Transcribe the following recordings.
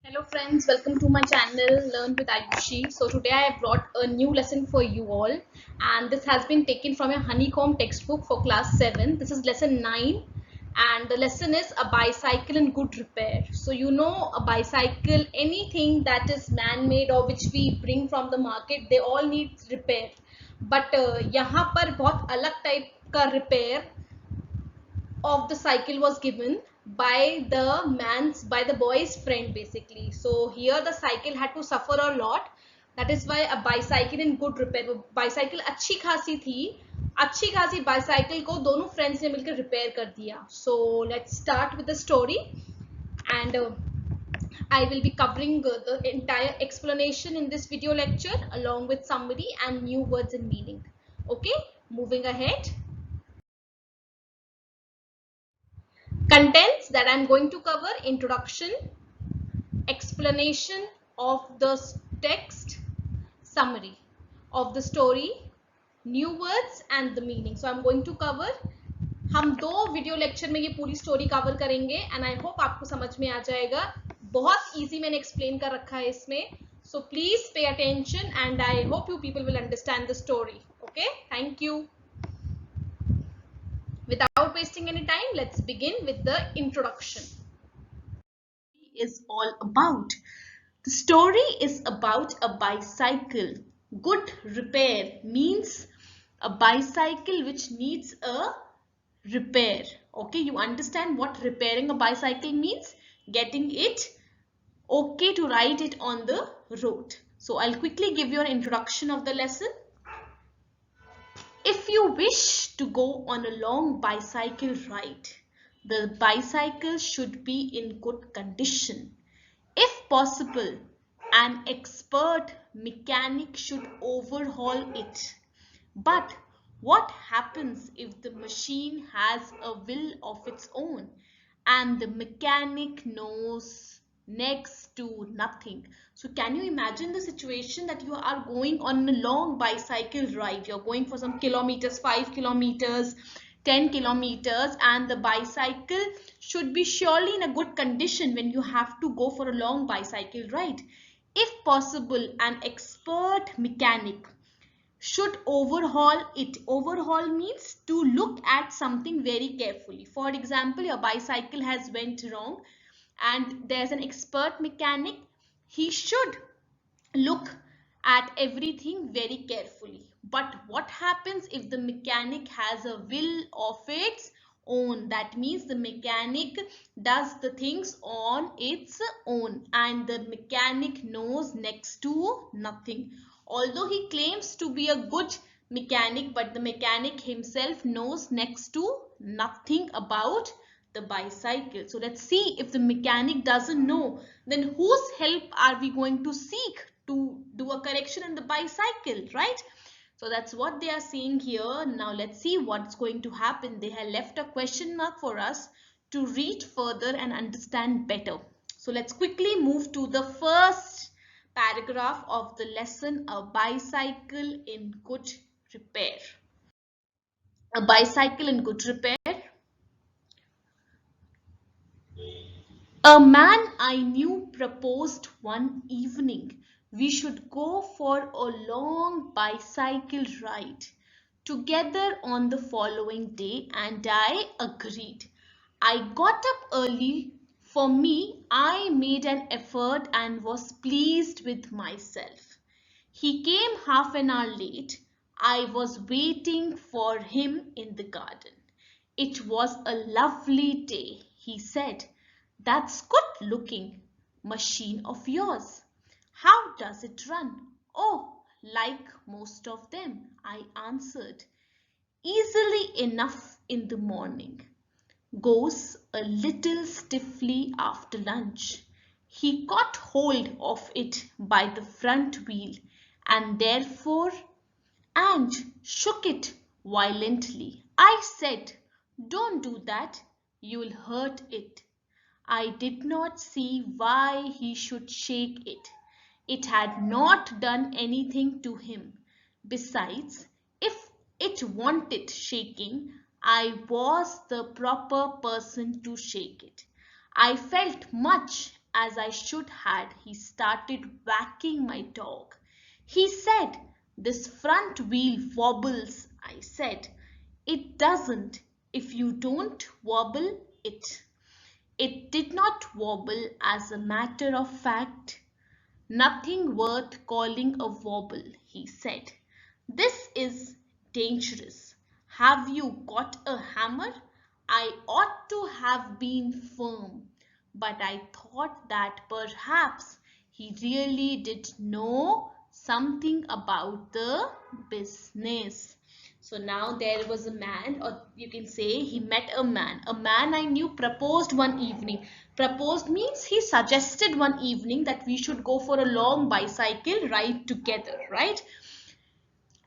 Hello friends, welcome to my channel Learn with Ayushi. So today I have brought a new lesson for you all, and this has been taken from a honeycomb textbook for class 7. This is lesson 9 and the lesson is a bicycle in good repair. So you know a bicycle, anything that is man-made or which we bring from the market, they all need repair. But यहाँ पर बहुत अलग type का repair of the cycle was given by the boy's friend basically. So here the cycle had to suffer a lot. That is why a bicycle in good repair. Bicycle अच्छी खासी bicycle को दोनों friends ने मिलकर repair कर दिया. So let's start with the story, and I will be covering the entire explanation in this video lecture along with summary and new words and meaning. Okay, moving ahead. Contents that I'm going to cover: introduction, explanation of the text, summary of the story, new words and the meaning. So I'm going to cover, हम दो video lecture में ये पूरी story cover करेंगे and I hope आपको समझ में आ जाएगा. बहुत इजी मैंने एक्सप्लेन कर रखा है इसमें, so please pay attention and I hope you people will understand the story. Okay, thank you. Without wasting any time, let's begin with the introduction. Is all about. The story is about a bicycle. Good repair means a bicycle which needs a repair. Okay, you understand what repairing a bicycle means? Getting it okay to ride it on the road. So I'll quickly give you an introduction of the lesson. If you wish to go on a long bicycle ride, the bicycle should be in good condition. If possible, an expert mechanic should overhaul it. But what happens if the machine has a will of its own and the mechanic knows next to nothing? So can you imagine the situation that you are going on a long bicycle ride? You're going for some kilometers, 5 kilometers, 10 kilometers, and the bicycle should be surely in a good condition when you have to go for a long bicycle ride. If possible, an expert mechanic should overhaul it. Overhaul means to look at something very carefully. For example, your bicycle has went wrong and there's an expert mechanic. He should look at everything very carefully. But what happens if the mechanic has a will of its own? That means the mechanic does the things on its own and the mechanic knows next to nothing. Although he claims to be a good mechanic, but the mechanic himself knows next to nothing about the bicycle. So let's see, if the mechanic doesn't know, then whose help are we going to seek to do a correction in the bicycle, right? So that's what they are saying here. Now let's see what's going to happen. They have left a question mark for us to read further and understand better. So let's quickly move to the first paragraph of the lesson, a bicycle in good repair. A bicycle in good repair. A man I knew proposed one evening we should go for a long bicycle ride together on the following day, and I agreed. I got up early. For me, I made an effort and was pleased with myself. He came half an hour late. I was waiting for him in the garden. It was a lovely day, he said. That's good looking machine of yours. How does it run? Oh, like most of them, I answered. Easily enough in the morning. Goes a little stiffly after lunch. He caught hold of it by the front wheel and shook it violently. I said, don't do that, you'll hurt it. I did not see why he should shake it. It had not done anything to him. Besides, if it wanted shaking, I was the proper person to shake it. I felt much as I should had, he started whacking my dog. He said, "This front wheel wobbles." I said, "It doesn't if you don't wobble it." It did not wobble, as a matter of fact. "Nothing worth calling a wobble," he said. "This is dangerous. Have you got a hammer?" I ought to have been firm, but I thought that perhaps he really did know something about the business. So now there was a man, or you can say he met a man. A man I knew proposed one evening. Proposed means he suggested one evening that we should go for a long bicycle ride together, right?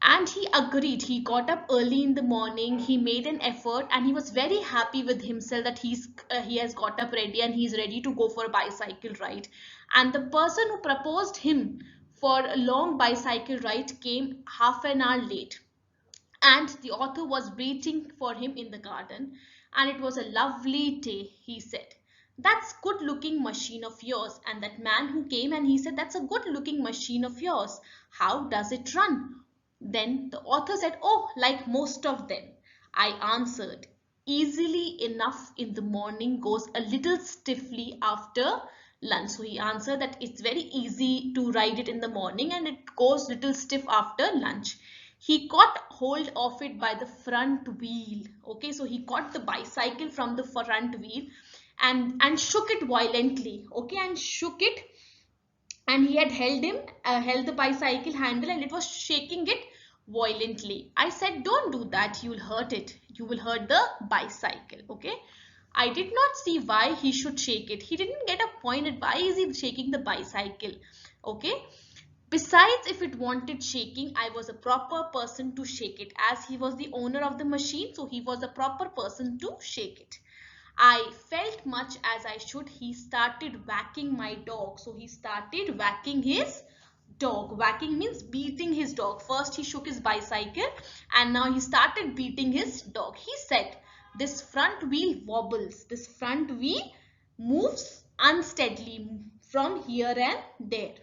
And he agreed. He got up early in the morning, he made an effort, and he was very happy with himself that he has got up ready and he's ready to go for a bicycle ride. And the person who proposed him for a long bicycle ride came half an hour late, and the author was waiting for him in the garden. And it was a lovely day, he said. "That's good looking machine of yours." And that man who came, and he said, "That's a good looking machine of yours. How does it run?" Then the author said, "Oh, like most of them." I answered, "Easily enough in the morning, goes a little stiffly after lunch." So he answered that it's very easy to ride it in the morning and it goes little stiff after lunch. He caught hold of it by the front wheel. Okay, so he caught the bicycle from the front wheel and shook it violently. Okay, and shook it, and he had held the bicycle handle, and it was shaking it violently. I said, "Don't do that, you'll hurt it. You will hurt the bicycle." Okay. I did not see why he should shake it. He didn't get a point at why is he shaking the bicycle. Okay. Besides, if it wanted shaking, I was a proper person to shake it, as he was the owner of the machine, so he was a proper person to shake it. I felt much as I should. He started whacking my dog. So he started whacking his dog. Whacking means beating his dog. First he shook his bicycle, and now he started beating his dog. He said, "This front wheel wobbles. This front wheel moves unsteadily from here and there."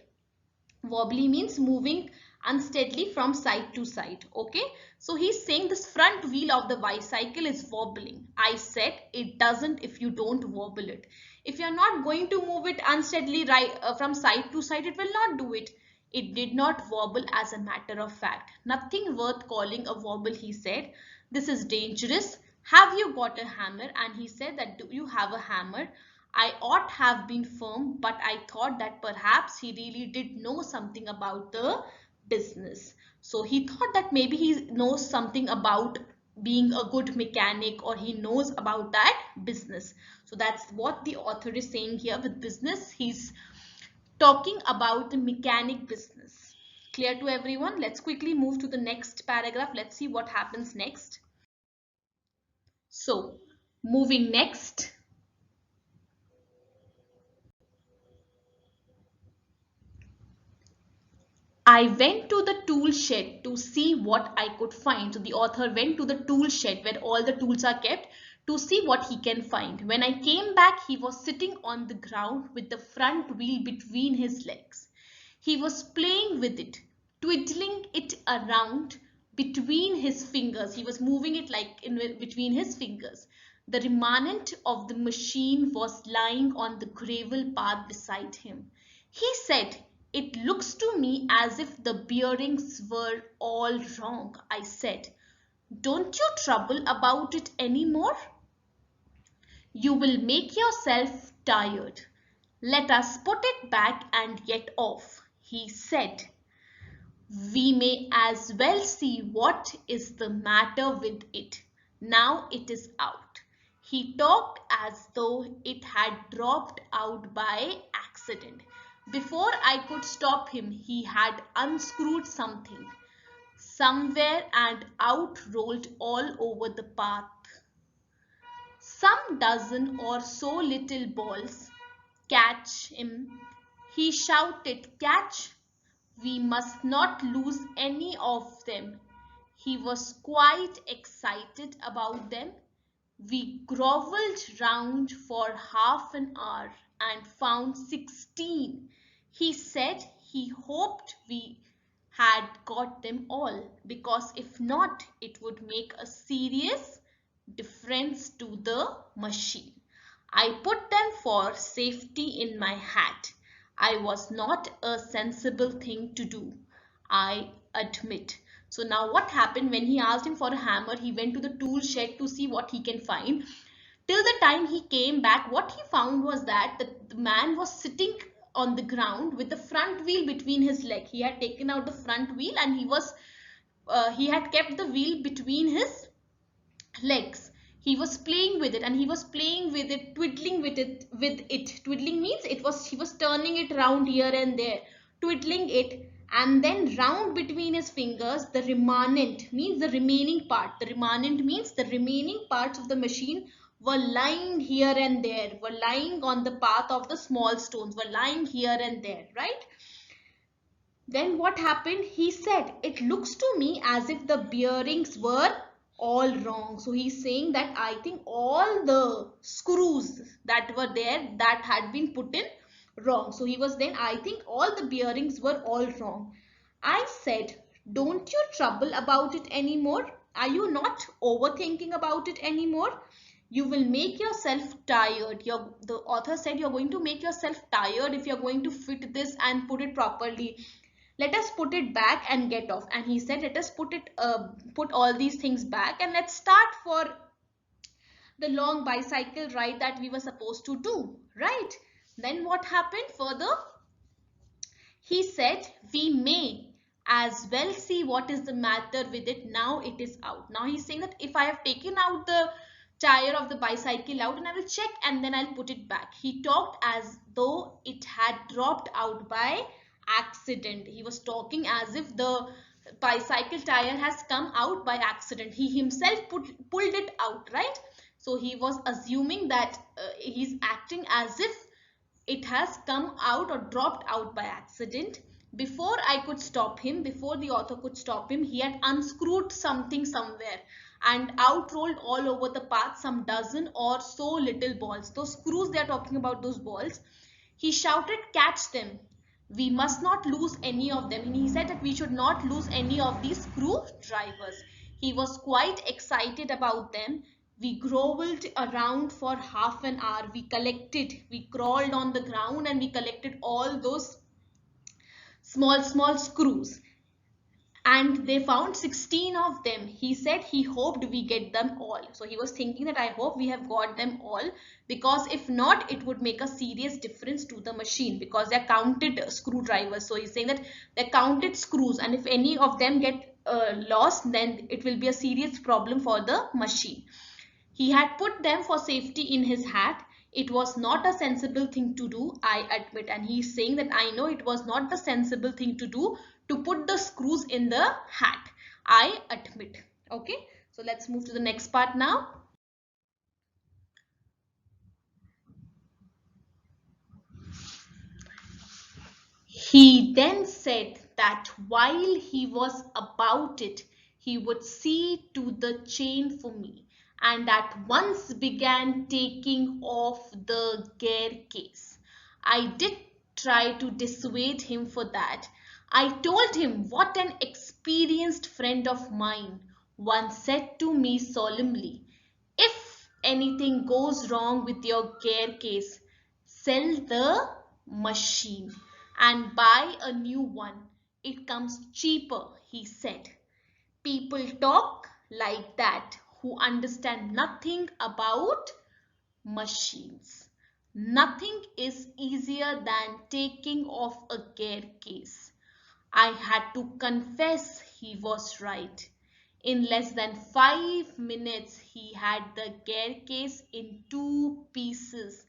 Wobbly means moving unsteadily from side to side. Okay, so he's saying this front wheel of the bicycle is wobbling. I said, "It doesn't if you don't wobble it." If you're not going to move it unsteadily right from side to side, it will not do it. It did not wobble, as a matter of fact. "Nothing worth calling a wobble," he said. "This is dangerous. Have you got a hammer?" And he said that, "Do you have a hammer?" I ought have been firm, but I thought that perhaps he really did know something about the business. So he thought that maybe he knows something about being a good mechanic, or he knows about that business. So that's what the author is saying here with business. He's talking about the mechanic business. Clear to everyone? Let's quickly move to the next paragraph. Let's see what happens next. So moving next. I went to the tool shed to see what I could find. So the author went to the tool shed where all the tools are kept to see what he can find. When I came back, he was sitting on the ground with the front wheel between his legs. He was playing with it, twiddling it around between his fingers. He was moving it like in between his fingers. The remnant of the machine was lying on the gravel path beside him. He said, "It looks to me as if the bearings were all wrong." I said, "Don't you trouble about it any more. You will make yourself tired. Let us put it back and get off," he said. "We may as well see what is the matter with it. Now it is out." He talked as though it had dropped out by accident. Before I could stop him, he had unscrewed something somewhere, and out rolled all over the path some dozen or so little balls. "Catch him!" he shouted. "Catch! We must not lose any of them." He was quite excited about them. We grovelled round for half an hour and found 16. He said he hoped we had got them all, because if not, it would make a serious difference to the machine. I put them for safety in my hat. I was not a sensible thing to do, I admit. So now what happened, when he asked him for a hammer, he went to the tool shed to see what he can find. Till the time he came back, what he found was that the man was sitting on the ground with the front wheel between his leg. He had taken out the front wheel and he had kept the wheel between his legs. He was playing with it, and he was playing with it, twiddling with it. Twiddling means he was turning it round here and there, twiddling it, and then round between his fingers the remanent means the remaining part. The remanent means the remaining parts of the machine were lying here and there, were lying on the path of the small stones, were lying here and there, right? Then what happened? He said, it looks to me as if the bearings were all wrong. So he's saying that I think all the screws that were there that had been put in wrong. So he was then, I think all the bearings were all wrong. I said, don't you trouble about it anymore? Are you not overthinking about it anymore? You will make yourself tired. The author said you're going to make yourself tired if you're going to fit this and put it properly. Let us put it back and get off. And he said, let us put all these things back and let's start for the long bicycle ride that we were supposed to do, right? Then what happened further? He said, we may as well see what is the matter with it. Now it is out. Now he's saying that if I have taken out the tire of the bicycle out, and I will check and then I'll put it back. He talked as though it had dropped out by accident. He was talking as if the bicycle tire has come out by accident. He himself pulled it out, right? So he was assuming that he's acting as if it has come out or dropped out by accident. Before I could stop him, before the author could stop him, he had unscrewed something somewhere and out rolled all over the path some dozen or so little balls. Those screws they are talking about, those balls. He shouted, catch them. We must not lose any of them. And he said that we should not lose any of these screwdrivers. He was quite excited about them. We grovelled around for half an hour. We crawled on the ground and we collected all those small screws. And they found 16 of them. He said he hoped we get them all. So he was thinking that I hope we have got them all, because if not, it would make a serious difference to the machine, because they're counted screwdrivers. So he's saying that they're counted screws, and if any of them get lost, then it will be a serious problem for the machine. He had put them for safety in his hat. It was not a sensible thing to do, I admit. And he's saying that I know it was not the sensible thing to do to put the screws in the hat. I admit. Okay, so let's move to the next part now. He then said that while he was about it, he would see to the chain for me, and at once began taking off the gear case. I did try to dissuade him for that. I told him what an experienced friend of mine once said to me solemnly, if anything goes wrong with your gear case, sell the machine and buy a new one. It comes cheaper, he said. People talk like that who understand nothing about machines. Nothing is easier than taking off a gear case. I had to confess he was right. In less than 5 minutes, he had the gear case in 2 pieces,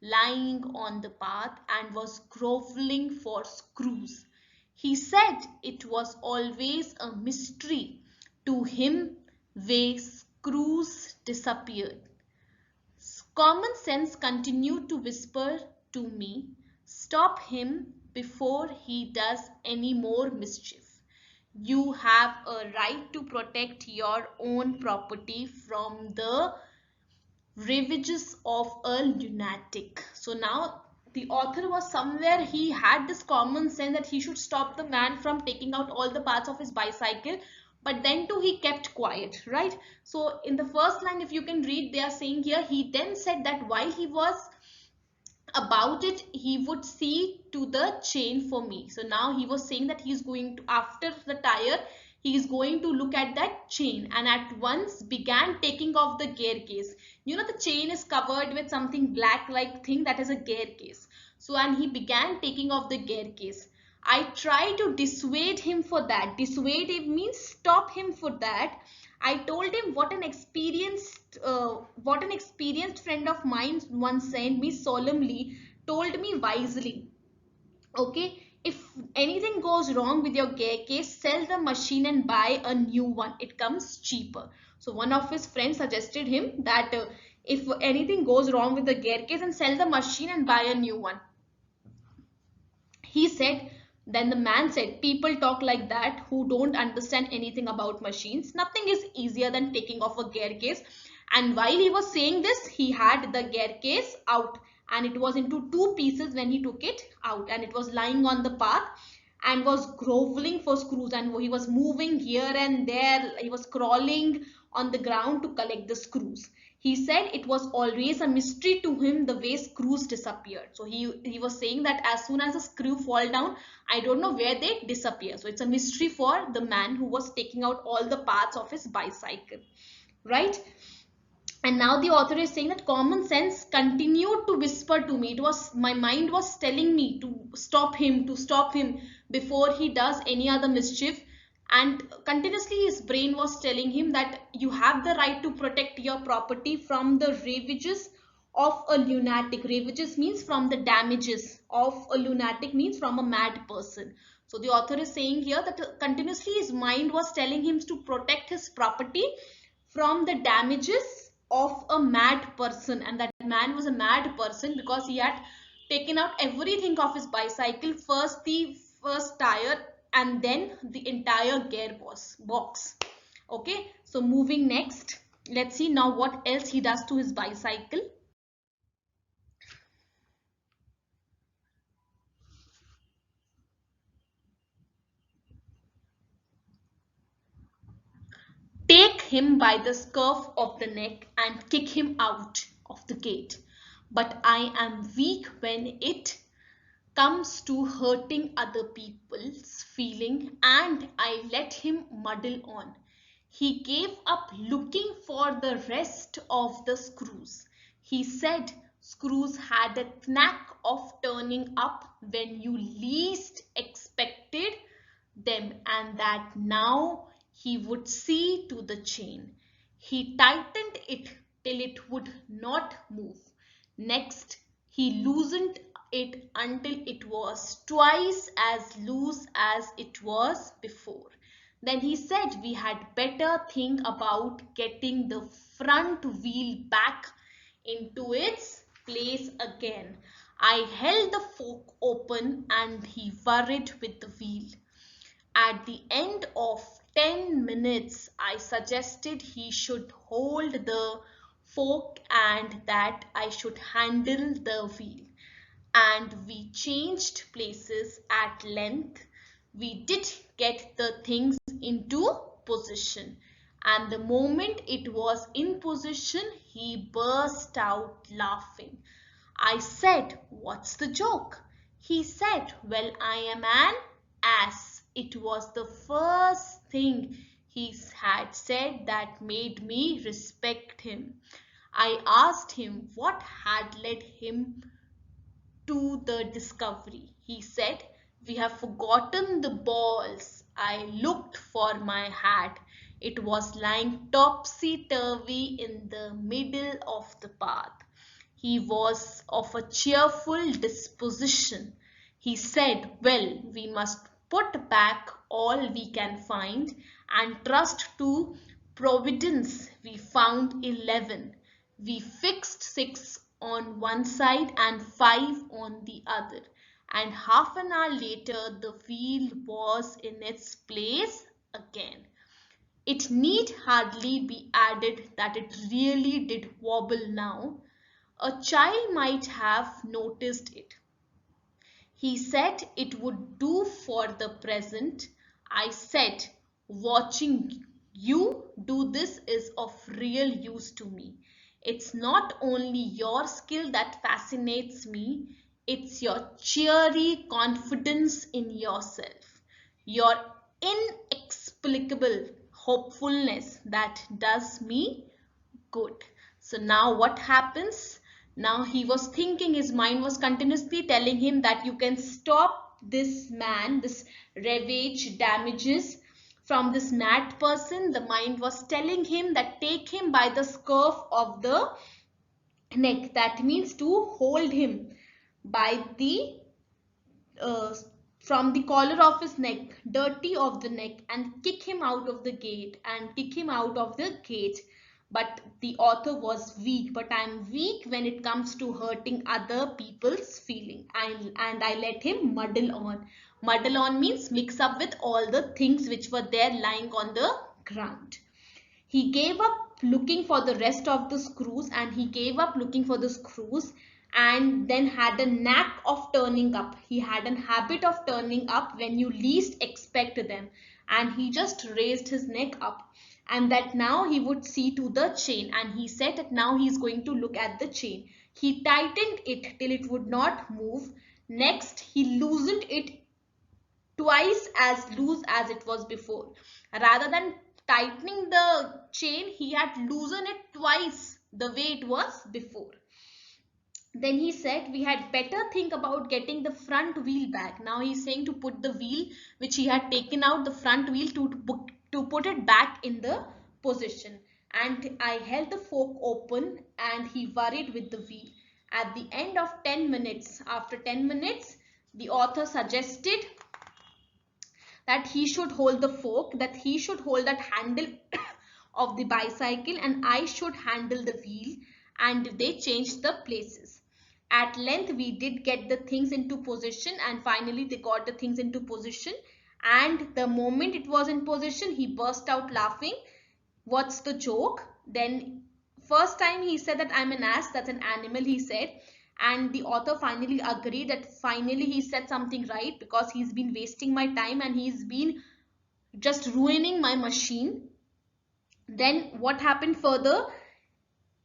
lying on the path, and was groveling for screws. He said it was always a mystery to him where screws disappeared. Common sense continued to whisper to me, stop him before he does any more mischief. You have a right to protect your own property from the ravages of a lunatic. So now the author was somewhere, he had this common sense that he should stop the man from taking out all the parts of his bicycle, but then too he kept quiet, right? So in the first line, if you can read, they are saying here, he then said that while he was about it, he would see to the chain for me. So now he was saying that he's going to, after the tire, he is going to look at that chain, and at once began taking off the gear case. You know, the chain is covered with something black like thing, that is a gear case. So and he began taking off the gear case. I tried to dissuade him for that. Dissuade him means stop him for that. I told him what an experienced friend of mine once said me solemnly, told me wisely. Okay, if anything goes wrong with your gear case, sell the machine and buy a new one. It comes cheaper. So one of his friends suggested him that if anything goes wrong with the gear case, and sell the machine and buy a new one. He said, then the man said, people talk like that who don't understand anything about machines. Nothing is easier than taking off a gear case. And while he was saying this, he had the gear case out, and it was into two pieces when he took it out, and it was lying on the path and was groveling for screws, and he was moving here and there. He was crawling on the ground to collect the screws. He said it was always a mystery to him the way screws disappeared. So he was saying that as soon as a screw fall down, I don't know where they disappear. So it's a mystery for the man who was taking out all the parts of his bicycle, right? And now the author is saying that common sense continued to whisper to me. It was, my mind was telling me to stop him, before he does any other mischief. And continuously his brain was telling him that you have the right to protect your property from the ravages of a lunatic. Ravages means from the damages of a lunatic, means from a mad person. So the author is saying here that continuously his mind was telling him to protect his property from the damages of a mad person, and that man was a mad person because he had taken out everything of his bicycle, first the first tire and then the entire box. Okay, so moving next, let's see now what else he does to his bicycle. Take him by the scruff of the neck and kick him out of the gate. But I am weak when it comes to hurting other people's feeling, and I let him muddle on. He gave up looking for the rest of the screws. He said screws had a knack of turning up when you least expected them, and that now he would see to the chain. He tightened it till it would not move. Next, he loosened it until it was twice as loose as it was before. Then he said we had better think about getting the front wheel back into its place again. I held the fork open and he worried with the wheel. At the end of 10 minutes, I suggested he should hold the fork and that I should handle the wheel. And we changed places at length. We did get the things into position. And the moment it was in position, he burst out laughing. I said, what's the joke? He said, well, I am an ass. It was the first thing he had said that made me respect him. I asked him what had led him to the discovery. He said, we have forgotten the balls. I looked for my hat. It was lying topsy-turvy in the middle of the path. He was of a cheerful disposition. He said, well, we must put back all we can find and trust to Providence. We found 11. We fixed 6 on one side and 5 on the other. And half an hour later, the wheel was in its place again. It need hardly be added that it really did wobble now. A child might have noticed it. He said it would do for the present. I said, watching you do this is of real use to me. It's not only your skill that fascinates me, it's your cheery confidence in yourself, your inexplicable hopefulness that does me good. So now what happens? Now he was thinking, his mind was continuously telling him that you can stop this man, this ravage damages from this mad person. The mind was telling him that take him by the scruff of the neck. That means to hold him by the uh, from the collar of his neck, dirty of the neck, and kick him out of the gate and kick him out of the cage. But the author was weak. But I'm weak when it comes to hurting other people's feeling. And I let him muddle on. Muddle on means mix up with all the things which were there lying on the ground. He gave up looking for the rest of the screws, and he gave up looking for the screws, and then had a knack of turning up. He had a habit of turning up when you least expect them, and he just raised his neck up, and that now he would see to the chain, and he said that now he is going to look at the chain. He tightened it till it would not move. Next he loosened it twice as loose as it was before. Rather than tightening the chain, he had loosened it twice the way it was before. Then he said we had better think about getting the front wheel back. Now he's saying to put the wheel which he had taken out, the front wheel, to put it back in the position. And I held the fork open and he worried with the wheel. At the end of 10 minutes, after 10 minutes, the author suggested that he should hold the fork, that he should hold that handle of the bicycle, and I should handle the wheel, and they changed the places. At length, we did get the things into position, and finally they got the things into position. And the moment it was in position, he burst out laughing. What's the joke? Then first time he said that I'm an ass, that's an animal, he said. And the author finally agreed that finally he said something right, because he's been wasting my time and he's been just ruining my machine. Then what happened further?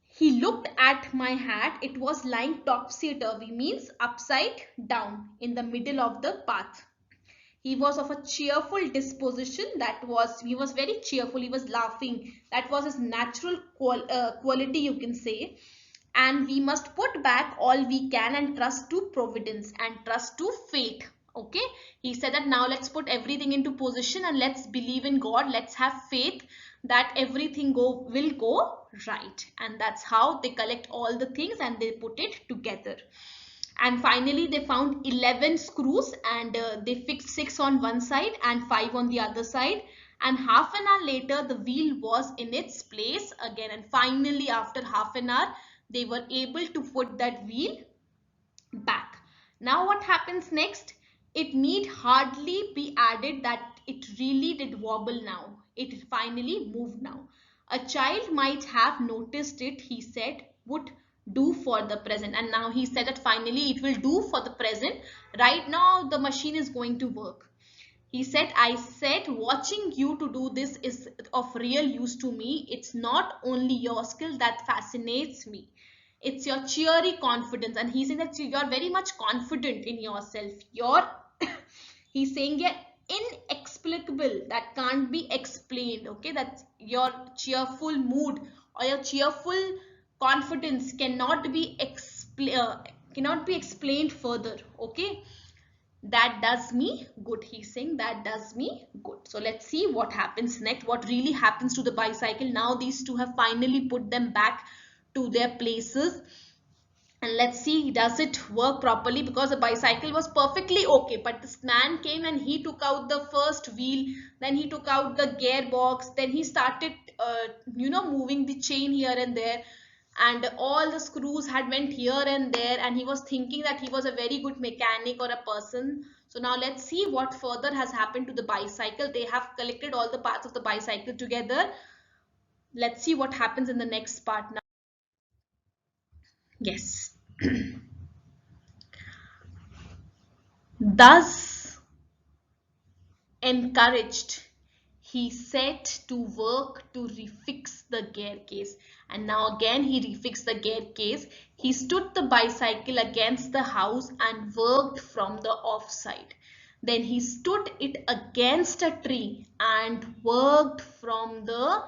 He looked at my hat. It was lying topsy-turvy, means upside down in the middle of the path. He was of a cheerful disposition. He was very cheerful. He was laughing. That was his natural quality, you can say. And we must put back all we can and trust to providence and trust to fate. Okay, he said that now let's put everything into position and let's believe in God. Let's have faith that everything will go right. And that's how they collect all the things and they put it together. And finally they found 11 screws, and they fixed 6 on one side and 5 on the other side, and half an hour later the wheel was in its place again. And finally after half an hour they were able to put that wheel back. Now what happens next? It need hardly be added that it really did wobble now. It finally moved now. A child might have noticed it, he said, would do for the present. And now he said that finally it will do for the present. Right now the machine is going to work. He said, I said, watching you to do this is of real use to me. It's not only your skill that fascinates me. It's your cheery confidence. And he's saying that you're very much confident in yourself. He's saying, yeah, inexplicable, that can't be explained. Okay, that's your cheerful mood or your cheerful confidence cannot be explained further. Okay, that does me good. He's saying that does me good. So let's see what happens next, what really happens to the bicycle. Now these two have finally put them back to their places, and let's see does it work properly, because the bicycle was perfectly okay, but this man came and he took out the first wheel, then he took out the gearbox, then he started moving the chain here and there, and all the screws had went here and there, and he was thinking that he was a very good mechanic or a person. So now let's see what further has happened to the bicycle. They have collected all the parts of the bicycle together. Let's see what happens in the next part now. Yes. Thus encouraged, he set to work to refix the gear case. And now again he refixed the gear case. He stood the bicycle against the house and worked from the off side. Then he stood it against a tree and worked from the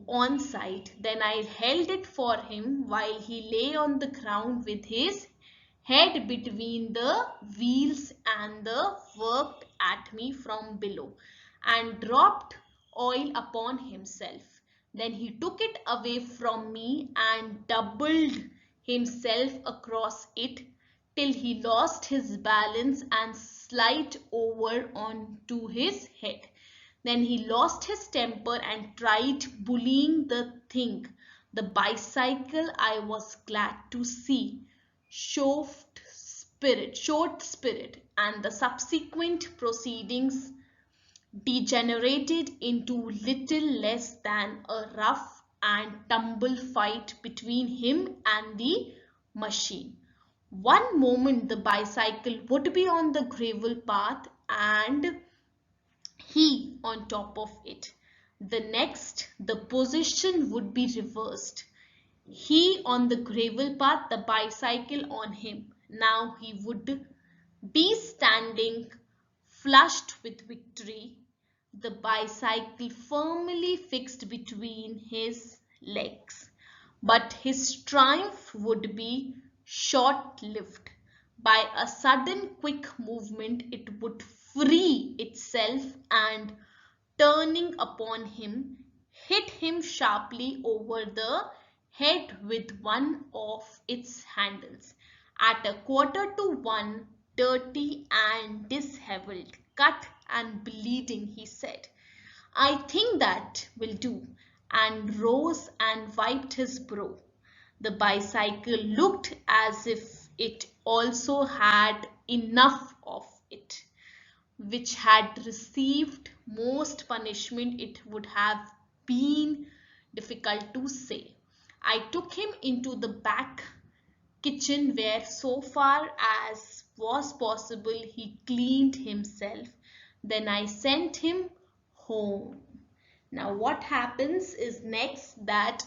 on site. Then I held it for him while he lay on the ground with his head between the wheels and the worked at me from below and dropped oil upon himself. Then he took it away from me and doubled himself across it till he lost his balance and slid over onto his head. Then he lost his temper and tried bullying the thing. The bicycle, I was glad to see, showed spirit, and the subsequent proceedings degenerated into little less than a rough and tumble fight between him and the machine. One moment the bicycle would be on the gravel path and he on top of it. The next, the position would be reversed. He on the gravel path, the bicycle on him. Now he would be standing flushed with victory, the bicycle firmly fixed between his legs. But his triumph would be short-lived. By a sudden quick movement, it would free itself and, turning upon him, hit him sharply over the head with one of its handles. At a quarter to one, dirty and disheveled, cut and bleeding, he said, "I think that will do," and rose and wiped his brow. The bicycle looked as if it also had enough of it, which had received most punishment. It would have been difficult to say. I took him into the back kitchen where, so far as was possible, he cleaned himself. Then I sent him home. Now what happens is next that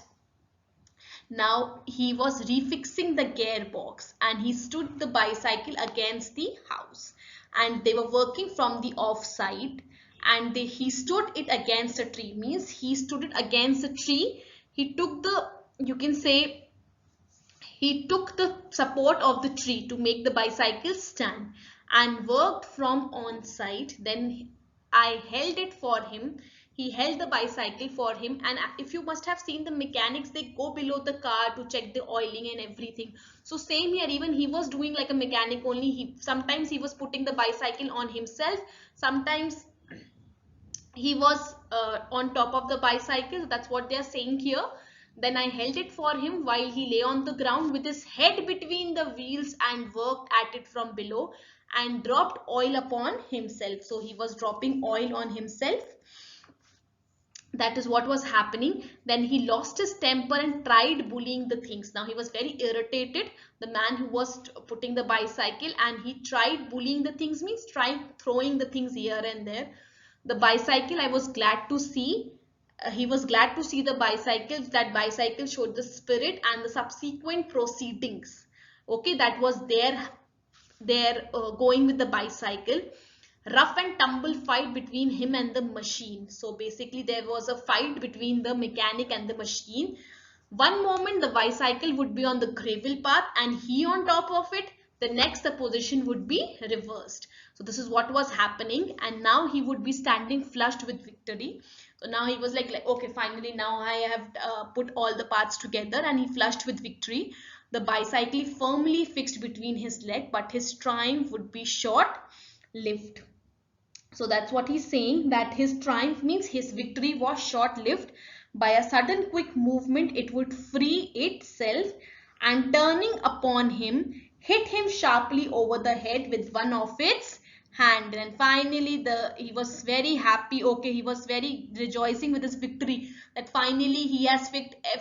now he was refixing the gearbox and he stood the bicycle against the house and they were working from the off side, and he stood it against a tree, means he stood it against a tree. He took the, you can say, he took the support of the tree to make the bicycle stand and worked from on site. Then I held it for him. He held the bicycle for him, and if you must have seen the mechanics, they go below the car to check the oiling and everything. So same here, even he was doing like a mechanic only. He sometimes he was putting the bicycle on himself, sometimes he was on top of the bicycle. That's what they are saying here. Then I held it for him while he lay on the ground with his head between the wheels and worked at it from below and dropped oil upon himself. So he was dropping oil on himself. That is what was happening. Then he lost his temper and tried bullying the things. Now he was very irritated, the man who was putting the bicycle, and he tried bullying the things, means tried throwing the things here and there. The bicycle, I was glad to see. He was glad to see the bicycle. That bicycle showed the spirit and the subsequent proceedings. Okay, that was there going with the bicycle. Rough and tumble fight between him and the machine. So basically there was a fight between the mechanic and the machine. One moment the bicycle would be on the gravel path and he on top of it. The next the position would be reversed. So this is what was happening, and now he would be standing flushed with victory. So now he was like okay, finally now I have put all the parts together, and he flushed with victory. The bicycle firmly fixed between his leg, but his triumph would be short-lived. So that's what he's saying, that his triumph means his victory was short-lived. By a sudden quick movement, it would free itself and, turning upon him, hit him sharply over the head with one of its hand. And finally he was very happy. Okay, he was very rejoicing with his victory, that finally he has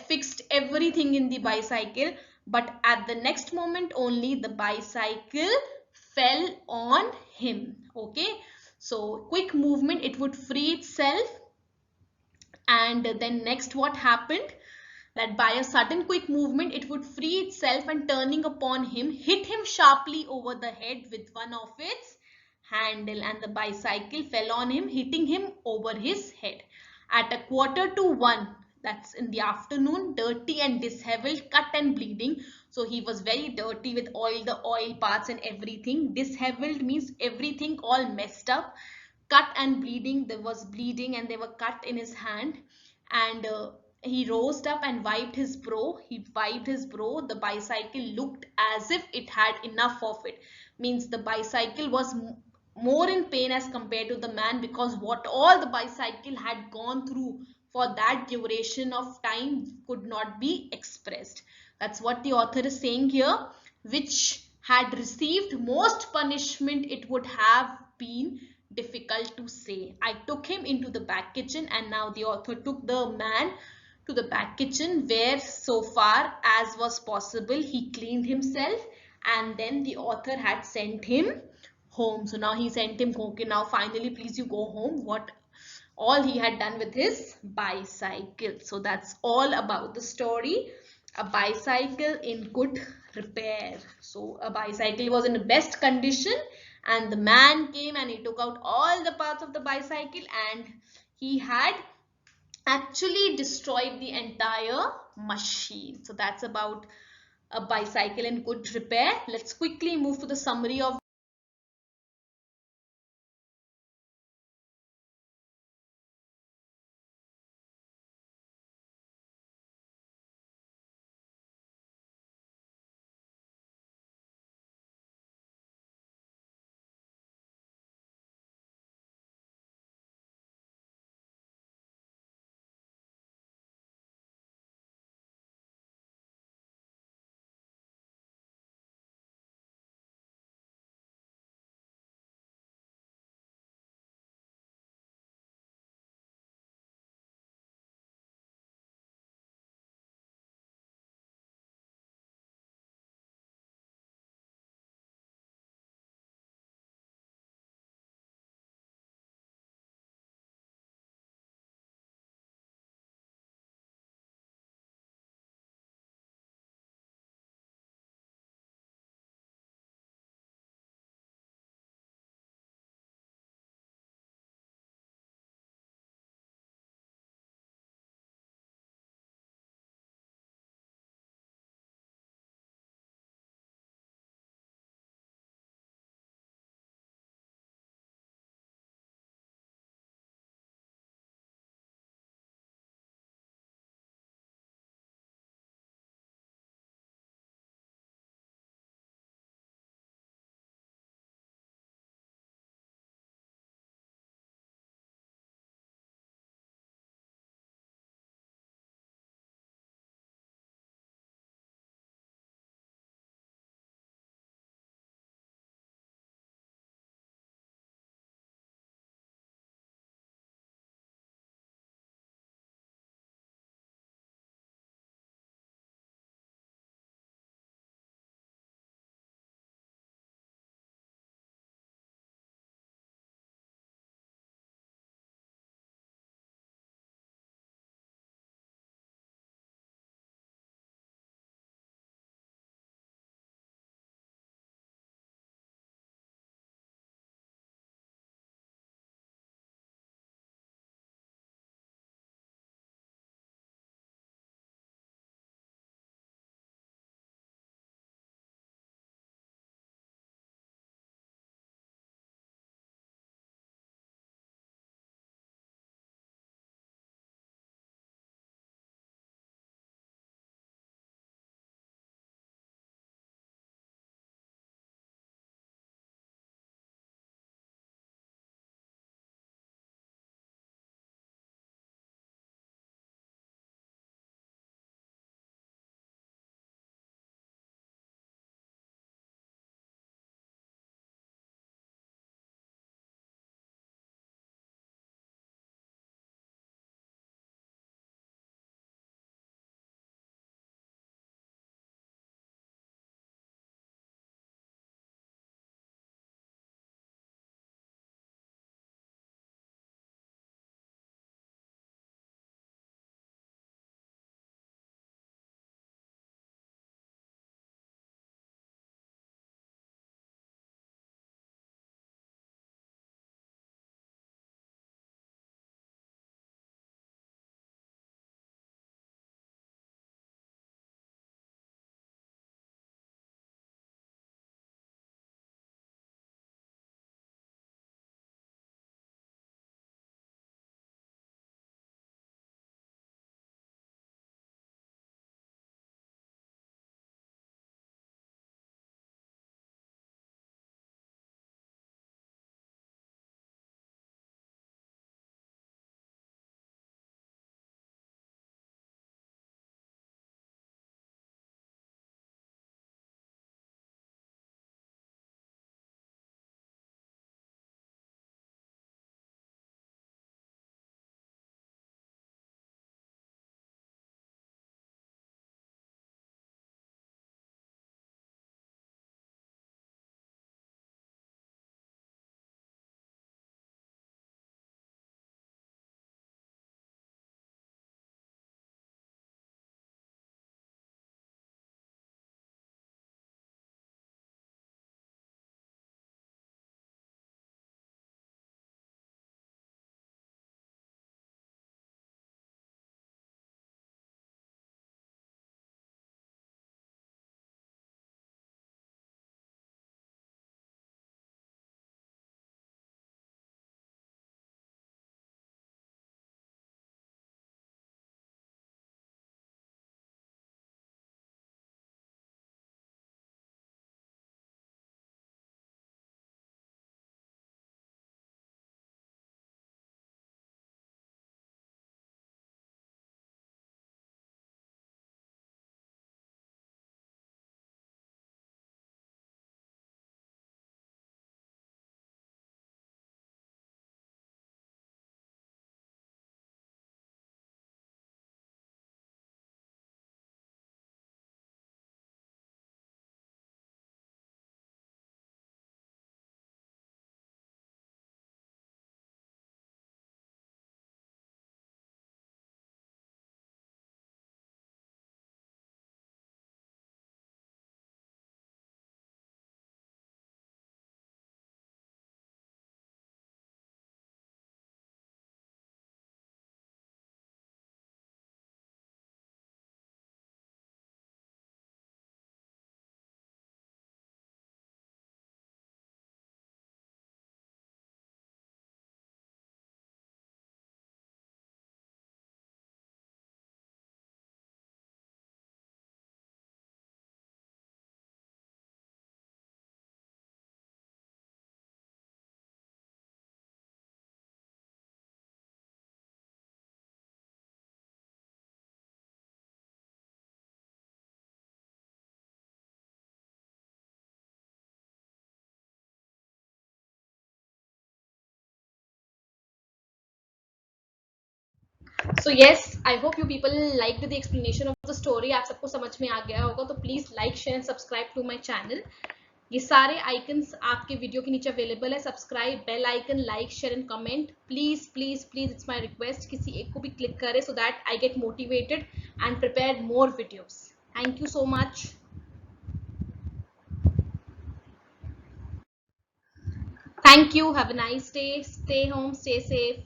fixed everything in the bicycle. But at the next moment only, the bicycle fell on him. Okay, so quick movement, it would free itself. And then next what happened, that by a sudden quick movement it would free itself, and turning upon him hit him sharply over the head with one of its handle, and the bicycle fell on him, hitting him over his head. At a quarter to one, that's in the afternoon, dirty and disheveled, cut and bleeding. So he was very dirty with all the oil parts and everything. Disheveled means everything all messed up. Cut and bleeding, there was bleeding and they were cut in his hand. And he rose up and wiped his brow. He wiped his brow. The bicycle looked as if it had enough of it. Means the bicycle was more in pain as compared to the man, because what all the bicycle had gone through for that duration of time could not be expressed. That's what the author is saying here. Which had received most punishment, it would have been difficult to say. I took him into the back kitchen, and now the author took the man to the back kitchen, where so far as was possible he cleaned himself, and then the author had sent him home. So now he sent him home. Okay, now finally please you go home. What all he had done with his bicycle. So that's all about the story. A bicycle in good repair. So a bicycle was in the best condition, and the man came and he took out all the parts of the bicycle, and he had actually destroyed the entire machine. So that's about a bicycle in good repair. Let's quickly move to the summary of So yes, I hope you people liked the explanation of the story. आप सबको समझ में आ गया होगा, तो please like, share and subscribe to my channel. ये सारे icons आपके वीडियो के नीचे अवेलेबल है. Subscribe, bell icon, like, share and comment. Please please please, it's my request, किसी एक को भी क्लिक करें so that I get motivated and prepare more videos. Thank you so much. Thank you. Have a nice day. Stay home, stay safe.